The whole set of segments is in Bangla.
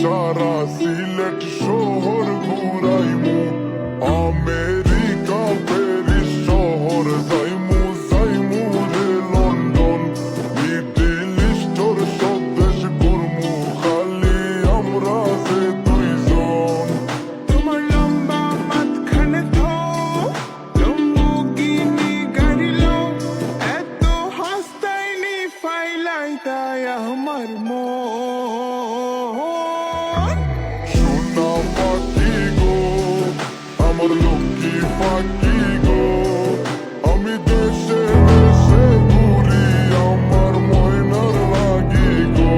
সারা সিলেট শহর ঘুরাইমু, আমেরিকা প্যারিস শহর যাইমু, যাইমু রে লন্ডন, মিডল ইস্টর সব দেশ ঘুরমু, খালি আমরা যে দুইজন। তোমার লম্বা মাঝখানে তো লম্বুগিনি গাড়ি লো, এত হাসতাইনি ফাইলাই তাই আমার মন। সোনা পাখি গো, আমার লক্ষ্মী পাখি গো, আমি দেশে দেশে ঘুরি আমার ময়নার লাগি গো।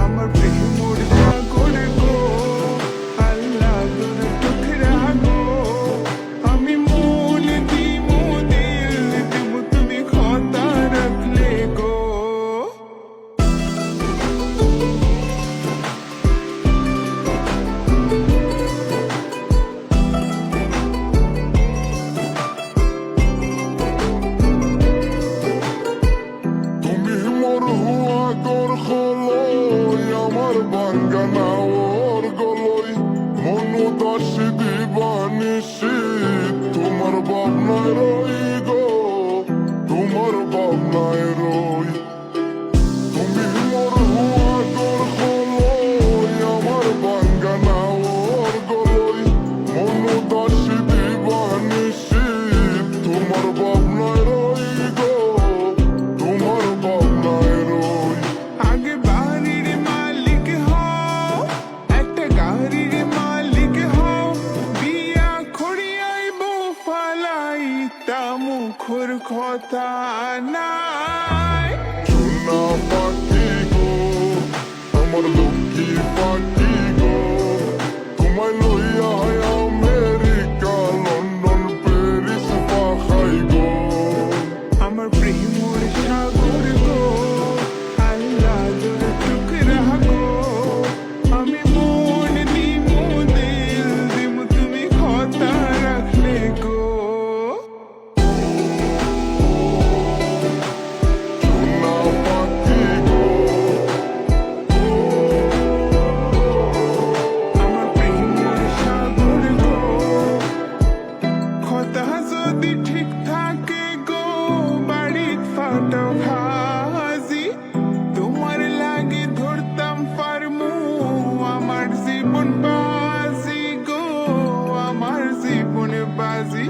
আমার প্রেমর সাগর গো, আল্লাহ তোর চোখেরা গো, আমি মন দিমু দিল দিমু তুমি কথা রাখলে গো। তুমি মোর হুয়া গর খলই, আমার বাঙ্গানা ওর গলই, মনু দাস দিবানিসি, তোমার ভাবনায় রই গো, তোমার ভাবনায় রই। তুমি মোর হুয়া গর খলই, আমার বাঙ্গানা ওর গলই, মনু দাস দিবানিসি, তোমার ভাবনায় রই গো, তোমার ভাবনায় রই। আগে বাড়ির মালিক হও, একটা গাড়ির মালিক হও, বিয়া খড়িয়াই বউ ফালাই তা মুখর কথা নাই। সোনা পাখি গো, আমার লক্ষ্মী পাখি গো, তোমায় লইয়া আমেরিকা লন্ডন প্যারিস পাখাই গো। আমার প্রেমর সাগর গো, আল্লাহ তোর চোখেরা গো, আমি মন দিমু দিল দিমু তুমি কথা রাখলে গো। সোনা পাখি গো, আমার প্রেমর সাগর গো, কথা যদি ঠিক থাকে গো, বাড়িত ফাটাও হাজি, তোমার লাগে ধরতাম পারমু আমার জীবন বাজি গো, আমার জীবন বাজি।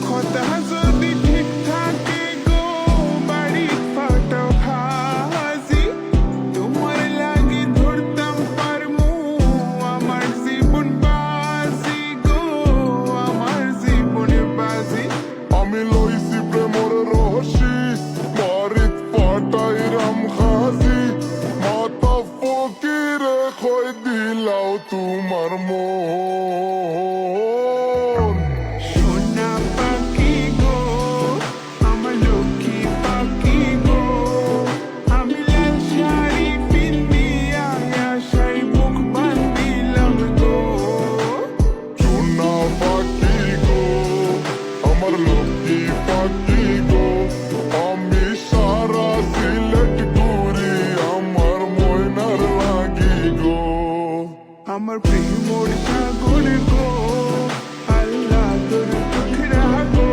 কথা যদি ঠিক থাকে গো, বাড়িত ফাটাও হাজি, তোমার লাগে ধরতাম পারমু আমার জীবন বাজি গো, আমার জীবন বাজি। আমি লইছি প্রেমর রহসি, বাড়িত পাটাইরাম খাজি, মাতা ফকিরে খই দিলাও তোমার মন। সোনা পাখি গো, আমার লক্ষ্মী পাখি গো, আমি লাল শাড়ি পিন্দিয়া আশায় মুখ বান্ধিলাম গো। সোনা পাখি গো, আমার লক্ষ্মী পাখি গো, আমি সারা সিলেট ঘুরি আমার ময়নার লাগি গো। আমার প্রেমর সাগর গো, আল্লাহ তোর চোখেরা গো,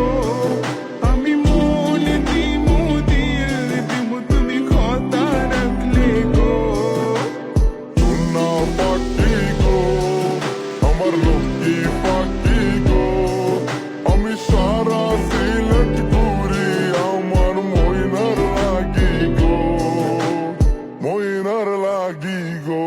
আমি মন দিমু দিল দিমু তুমি কথা রাখলে গো। সোনা পাখি গো, আমার লক্ষ্মী পাখি গো, আমি সারা সিলেট ঘুরি আমার ময়নার লাগি গো, ময়নার লাগি গো।